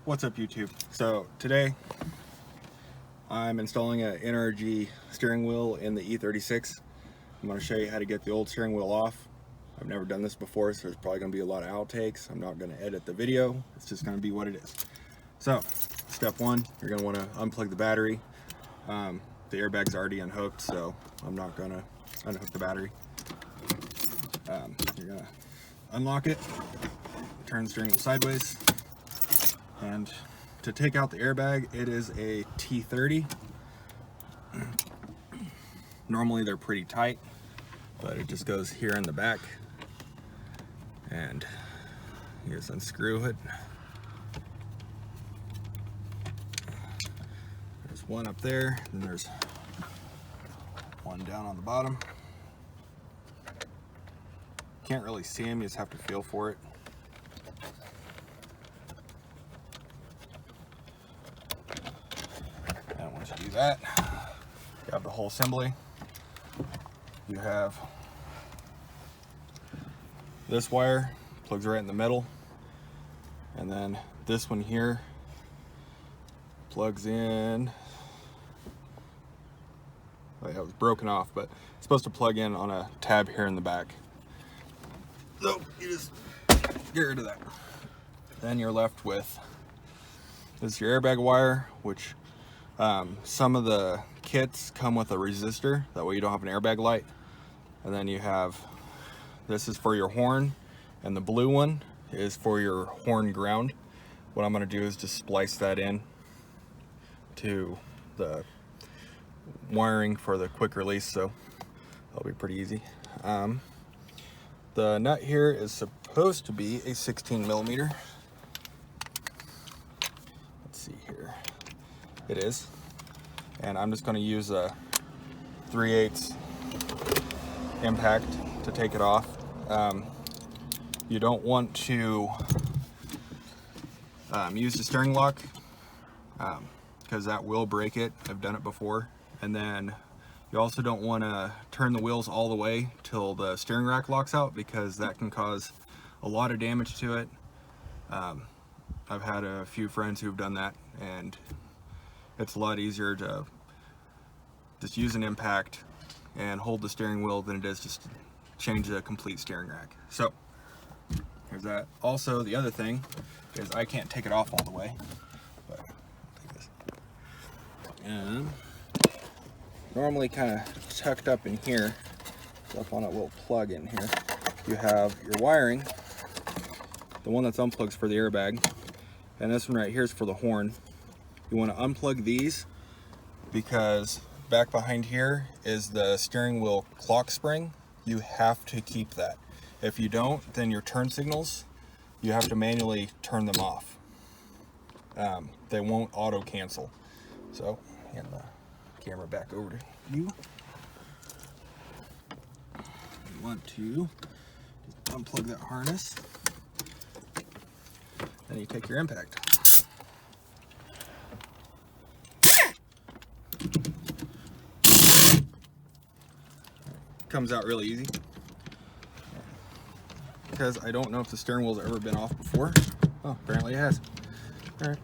What's up, YouTube? So today I'm installing an NRG steering wheel in the E36. I'm going to show you how to get the old steering wheel off. I've never done this before, so there's probably going to be a lot of outtakes. I'm not going to edit the video. It's just going to be what it is. So step one, you're going to want to unplug the battery. The airbag's already unhooked, so I'm not going to unhook the battery. You're going to unlock it, turn the steering wheel sideways, and to take out the airbag, it is a T30. Normally they're pretty tight, but it just goes here in the back, and you just unscrew it. There's one up there, and there's one down on the bottom. Can't really see them, you just have to feel for it. And once you do that, you have the whole assembly. You have this wire, plugs right in the middle, and then this one here plugs in. Oh yeah, it was broken off, but it's supposed to plug in on a tab here in the back. So you just get rid of that. Then you're left with this is your airbag wire, which some of the kits come with a resistor, that way you don't have an airbag light. And then you have, this is for your horn, and the blue one is for your horn ground. What I'm going to do is just splice that in to the wiring for the quick release, so that'll be pretty easy. The nut here is supposed to be a 16 millimeter. Let's see here. It is. And I'm just going to use a 3/8 impact to take it off. You don't want to use the steering lock because that will break it. I've done it before. And then you also don't want to turn the wheels all the way till the steering rack locks out, because that can cause a lot of damage to it. I've had a few friends who've done that, and it's a lot easier to just use an impact and hold the steering wheel than it is just to change the complete steering rack. So there's that. Also, the other thing is I can't take it off all the way, but I'll take this. And normally kind of tucked up in here, up on a little plug in here, you have your wiring. The one that's unplugged is for the airbag, and this one right here is for the horn. You want to unplug these because back behind here is the steering wheel clock spring. You have to keep that. If you don't, then your turn signals, you have to manually turn them off. They won't auto cancel. So, hand the camera back over to you. You want to just unplug that harness. Then you take your impact. Comes out really easy because I don't know if the steering wheel's ever been off before. Oh, apparently it has. All right.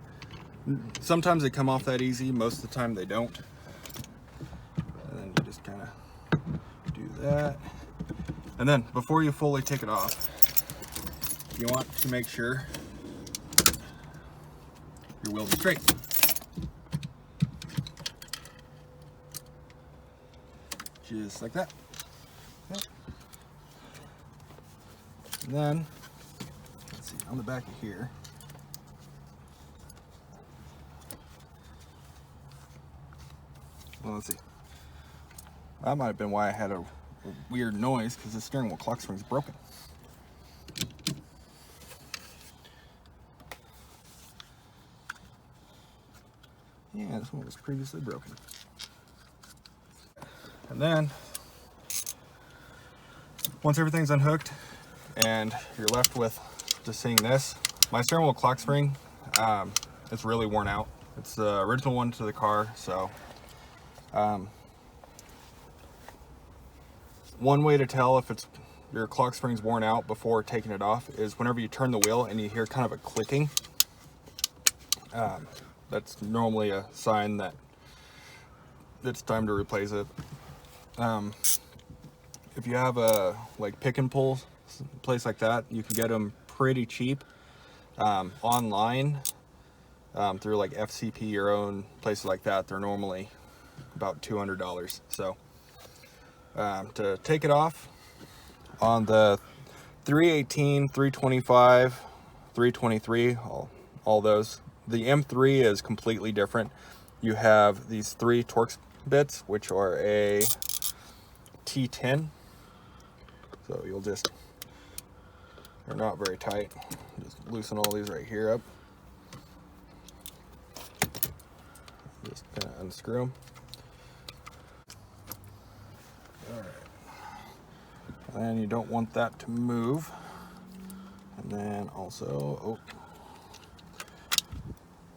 Sometimes they come off that easy, most of the time they don't. And then you just kind of do that. And then before you fully take it off, you want to make sure your wheels are straight. Just like that. And then, let's see, on the back of here, well, let's see, that might have been why I had a weird noise, because the steering wheel clock spring's broken. Yeah, this one was previously broken. And then, once everything's unhooked and you're left with just seeing this, my steering wheel clock spring, it's really worn out. It's the original one to the car, so one way to tell if your clock spring's worn out before taking it off is whenever you turn the wheel and you hear kind of a clicking, That's normally a sign that it's time to replace it. If you have a like pick and pull place like that, you can get them pretty cheap online through like FCP or own places like that. They're normally about $200. So to take it off on the 318, 325, 323, all those. The M3 is completely different. You have these 3 Torx bits, which are a T10. So you'll just, they're not very tight. Just loosen all these right here up. Just kind of unscrew them. Alright. And you don't want that to move. And then also, oh,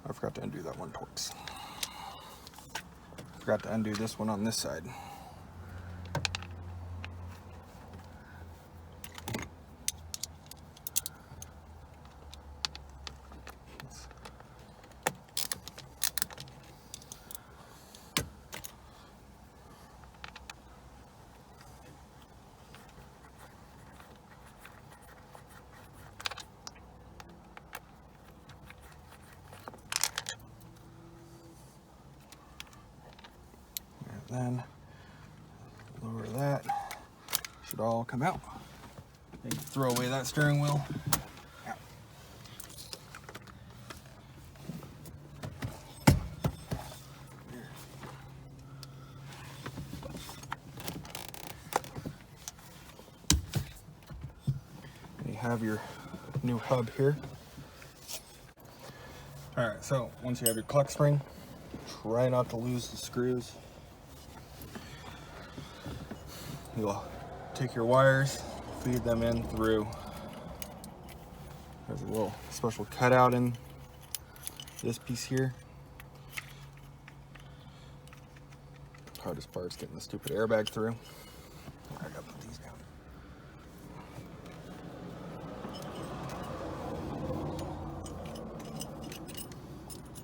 I forgot to undo that one Torx. Forgot to undo this one on this side. Then lower that, should all come out. Then you throw away that steering wheel. Out. And you have your new hub here. Alright, so once you have your clutch spring, try not to lose the screws. You'll take your wires, feed them in through, there's a little special cutout in this piece here. Hardest part is getting the stupid airbag through. I gotta put these down.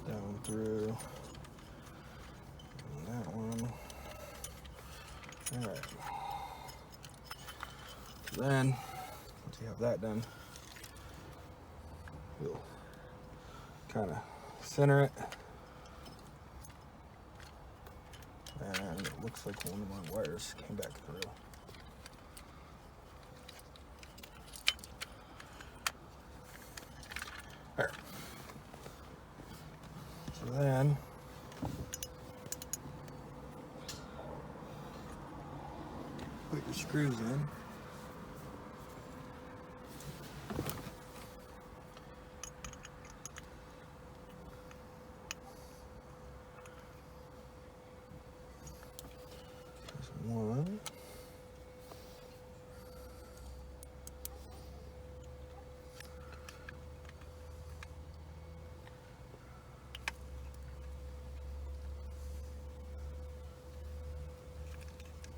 Down through and that one. Alright. Then, once you have that done, you'll kind of center it. And it looks like one of my wires came back through. Alright. So then, put your screws in. One.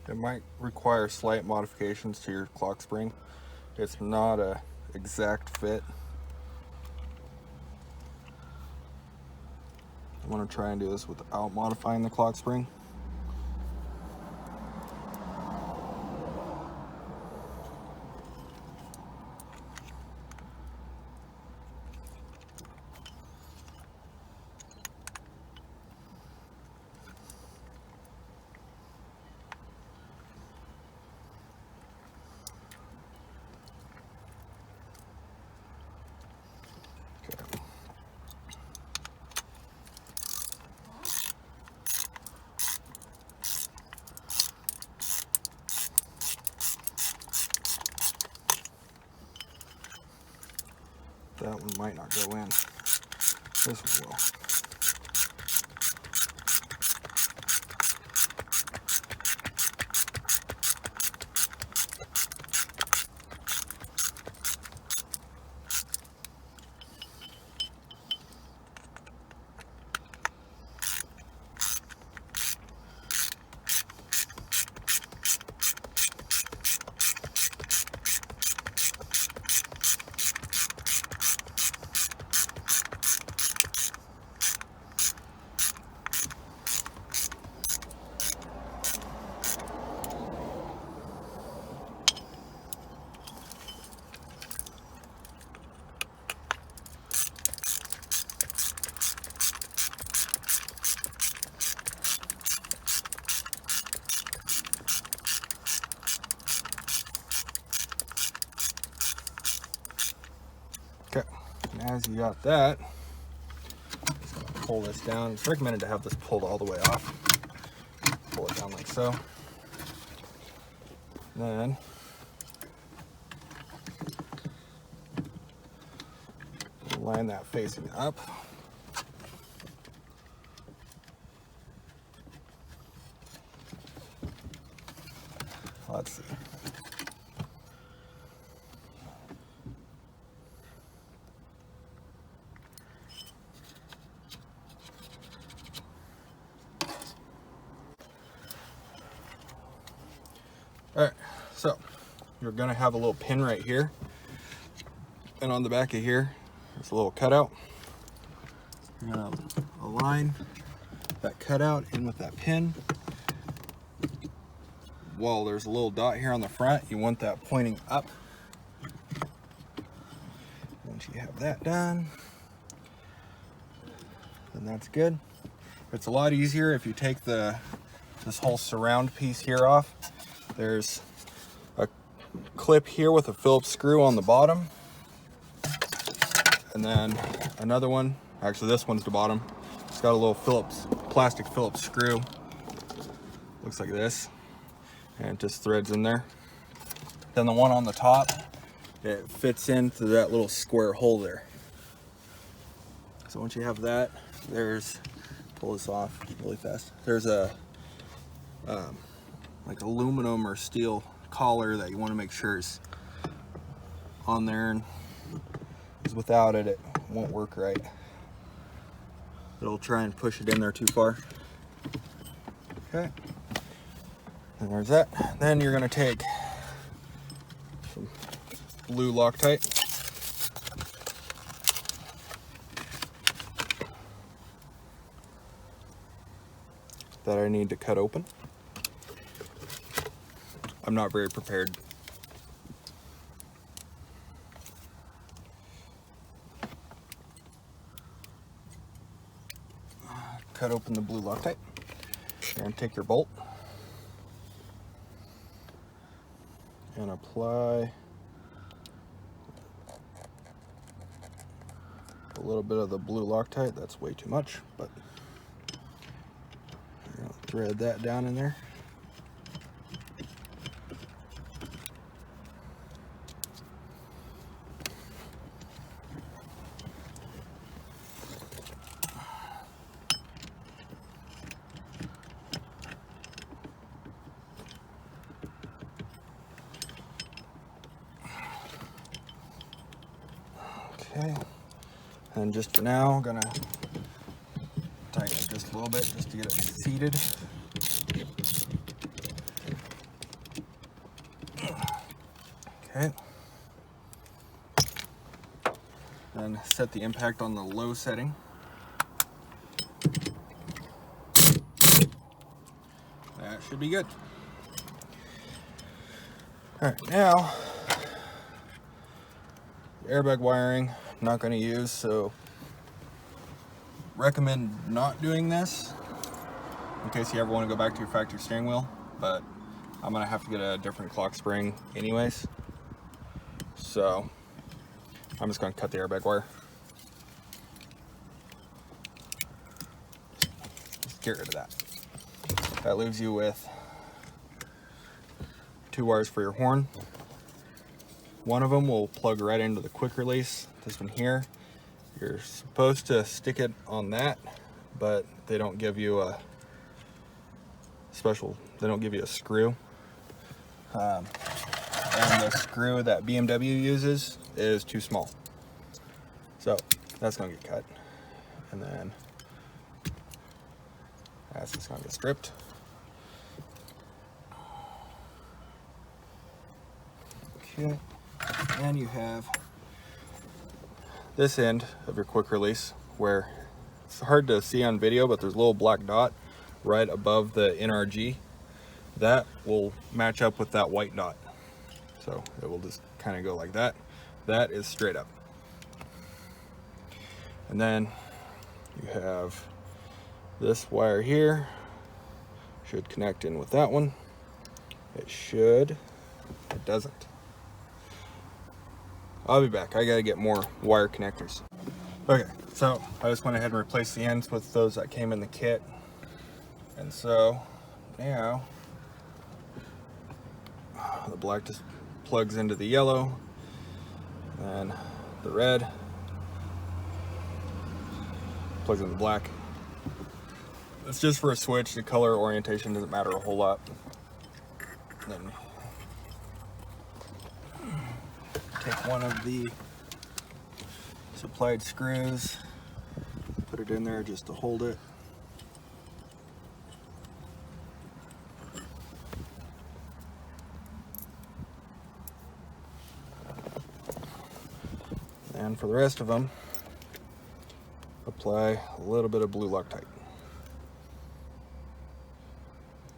It might require slight modifications to your clock spring. It's not a exact fit. I'm going to try and do this without modifying the clock spring. That one might not go in. This one will. as you got that, just gonna pull this down. It's recommended to have this pulled all the way off. Pull it down like so. Then line that facing up. Let's see. All right, so you're gonna have a little pin right here, and on the back of here, there's a little cutout. You're gonna align that cutout in with that pin. Well, there's a little dot here on the front. You want that pointing up. Once you have that done, then that's good. It's a lot easier if you take this whole surround piece here off. There's a clip here with a Phillips screw on the bottom, and then another one. Actually, this one's the bottom. It's got a little plastic Phillips screw. Looks like this, and it just threads in there. Then the one on the top, it fits into that little square hole there. So once you have that, pull this off really fast. There's a like aluminum or steel collar that you want to make sure is on there, and because without it, it won't work right. It'll try and push it in there too far. Okay, and there's that. Then you're going to take some blue Loctite. That I need to cut open. I'm not very prepared. Cut open the blue Loctite and take your bolt and apply a little bit of the blue Loctite. That's way too much, but you're gonna thread that down in there. Okay, and just for now, I'm gonna tighten it just a little bit just to get it seated. Okay, and set the impact on the low setting. That should be good. All right, now airbag wiring, not going to use, so recommend not doing this in case you ever want to go back to your factory steering wheel, but I'm going to have to get a different clock spring anyways, so I'm just going to cut the airbag wire. Just get rid of that. That leaves you with 2 wires for your horn. One of them will plug right into the quick release. This one here, you're supposed to stick it on that, but they don't give you a screw. And the screw that BMW uses is too small. So that's gonna get cut. And then that's just gonna get stripped. Okay. And you have this end of your quick release where it's hard to see on video, but there's a little black dot right above the NRG. That will match up with that white dot. So it will just kind of go like that. That is straight up. And then you have this wire here. Should connect in with that one. It should. It doesn't. I'll be back. I gotta get more wire connectors. Okay, so I just went ahead and replaced the ends with those that came in the kit. And so now the black just plugs into the yellow, and the red plugs into the black. It's just for a switch. The color orientation doesn't matter a whole lot. Then take one of the supplied screws, put it in there just to hold it. And for the rest of them, apply a little bit of blue Loctite.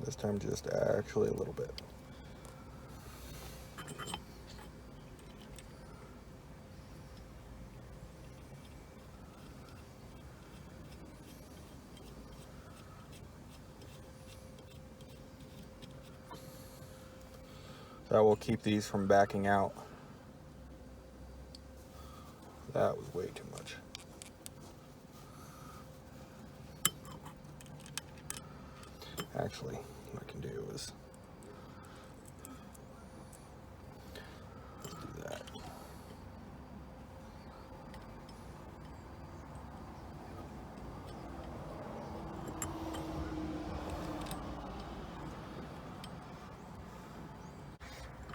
This time just actually a little bit. That will keep these from backing out. That was way too much. Actually, what I can do is do that.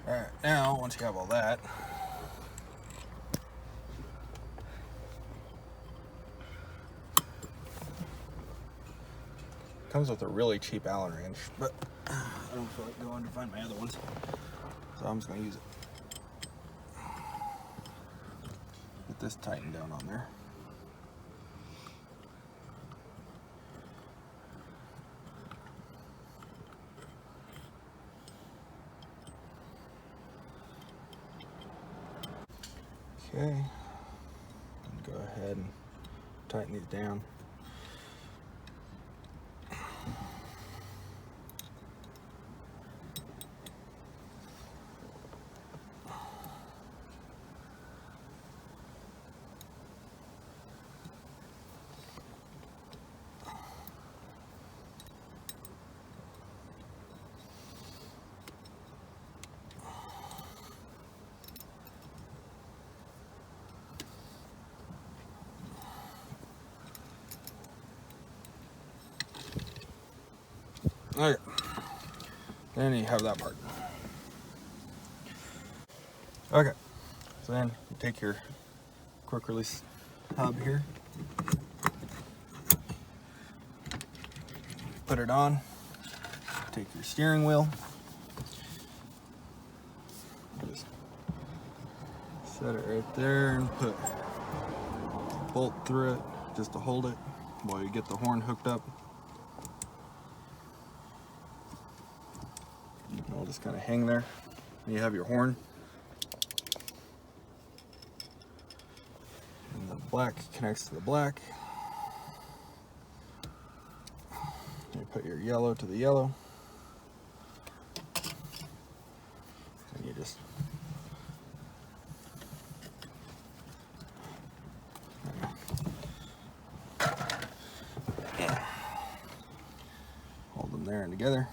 All right, now once you have all that, comes with a really cheap Allen wrench, but I don't feel like going to find my other ones, so I'm just going to use it. Get this tightened down on there. Okay, and go ahead and tighten these down. Okay, then you have that part. Okay, so then you take your quick release hub here, put it on, take your steering wheel, just set it right there and put a bolt through it just to hold it while you get the horn hooked up. It'll just kind of hang there. And you have your horn. And the black connects to the black. You put your yellow to the yellow. And you just hold them there and together.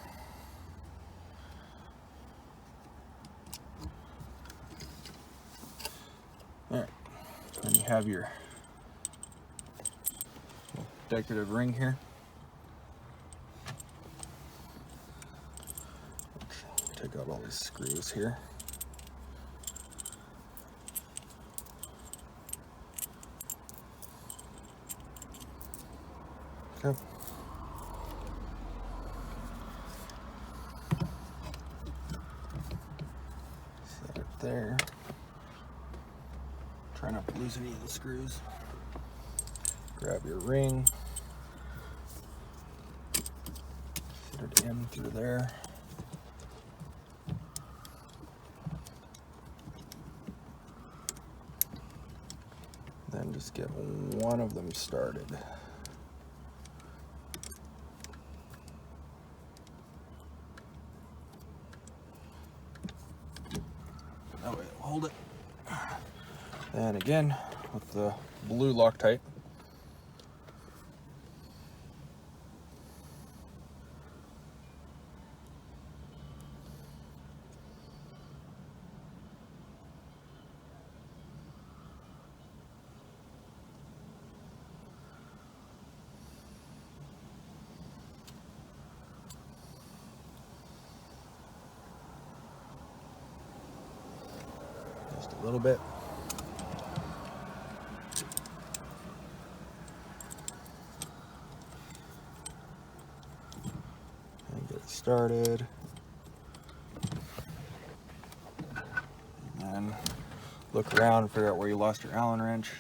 Alright, then you have your decorative ring here. Take out all these screws here. Okay. Set it there. Try not to lose any of the screws. Grab your ring. Fit it in through there. Then just get one of them started. That way it'll hold it. And again, with the blue Loctite. Just a little bit. And get it started. And then look around and figure out where you lost your Allen wrench.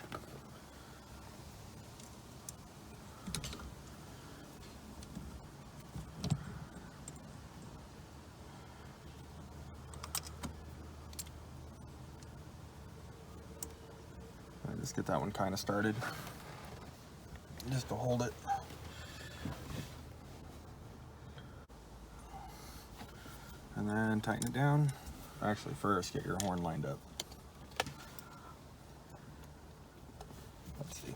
Just get that one kind of started, just to hold it. And then tighten it down. Actually, first get your horn lined up. Let's see.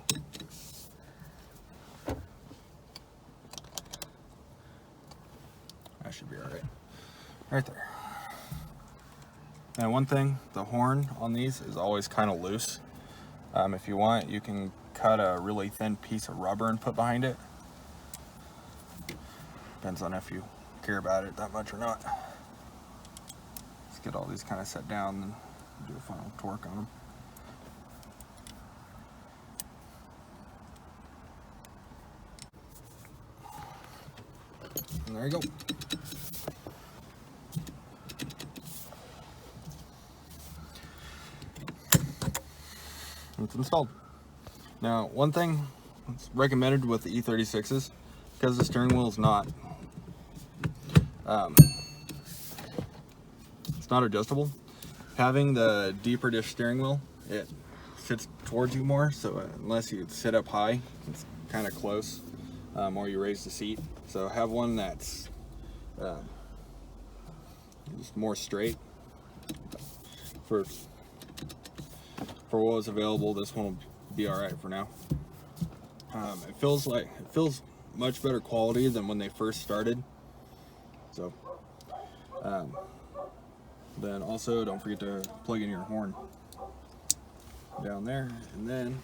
That should be all right. Right there. And one thing, the horn on these is always kind of loose. If you want, you can cut a really thin piece of rubber and put behind it. Depends on if you care about it that much or not. Let's get all these kind of set down and do a final torque on them. And there you go. It's installed. Now, one thing that's recommended with the E36s, because the steering wheel is not it's not adjustable, having the deeper dish steering wheel, it sits towards you more, so unless you sit up high, it's kind of close, or you raise the seat. So have one that's just more straight. For what was available, this one will be all right for now. It feels much better quality than when they first started. So, then also don't forget to plug in your horn down there, and then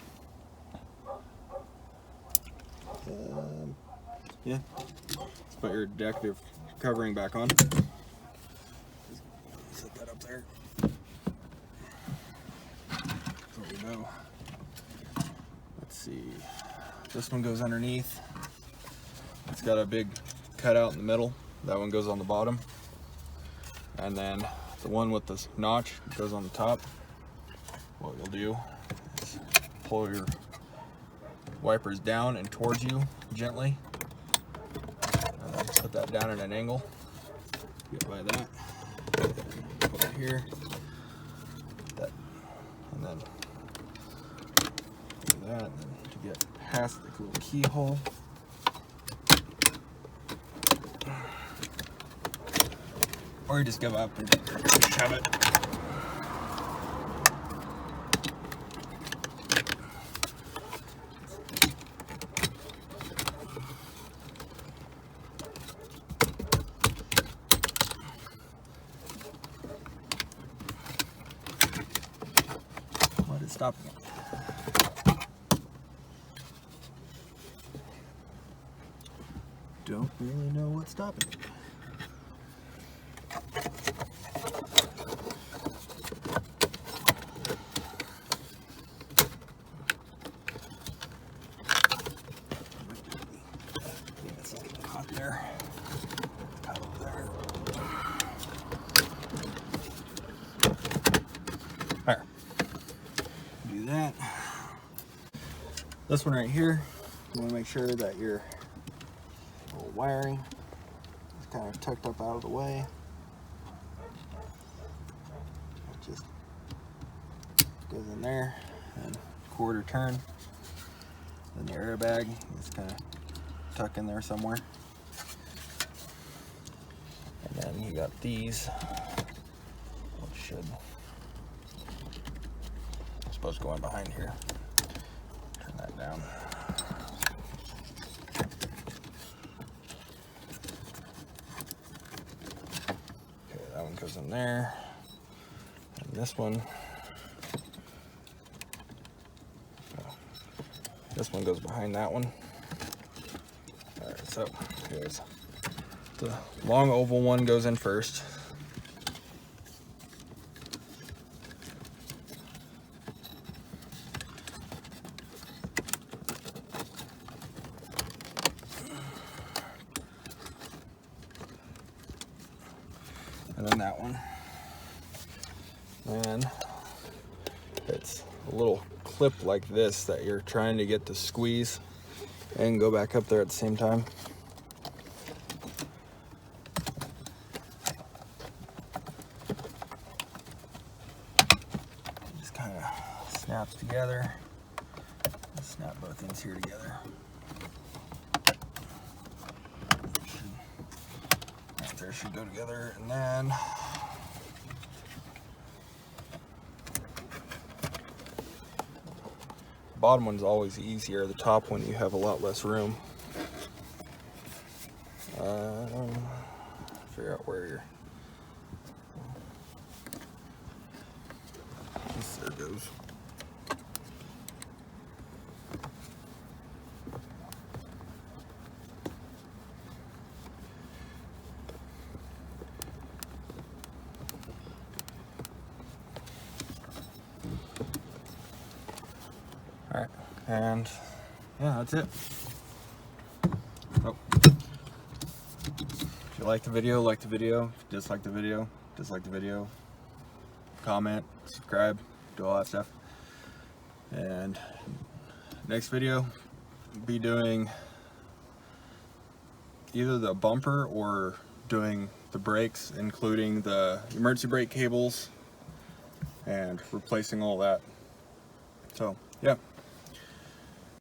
yeah, let's put your decorative covering back on. Set that up there. Go. Let's see. This one goes underneath. It's got a big cutout in the middle. That one goes on the bottom. And then the one with this notch goes on the top. What you'll do is pull your wipers down and towards you gently. And then put that down at an angle. Get by that. Put it here. That. And then that, and then to get past the little keyhole. Or you just give up and shove it. What is stopping it? Don't really know what's stopping it. It's getting hot there. Hot over there. There. Do that. This one right here, you want to make sure that your little wiring is kind of tucked up out of the way. It just goes in there and quarter turn. Then the airbag is kind of tucked in there somewhere. And then you got these, which should, supposed to go in behind here. down. Okay, that one goes in there. And this one, this one goes behind that one. All right, so here's the long oval one goes in first. And then that one. And it's a little clip like this that you're trying to get to squeeze and go back up there at the same time. Just kind of snaps together. Snap both ends here together. Right there should go together, and then the bottom one's always easier. The top one you have a lot less room. Figure out where you're. There it goes. All right, and yeah, that's it. Oh. If you like the video, like the video. If you dislike the video, dislike the video. Comment, subscribe, do all that stuff. And next video, be doing either the bumper or doing the brakes, including the emergency brake cables and replacing all that. So, yeah.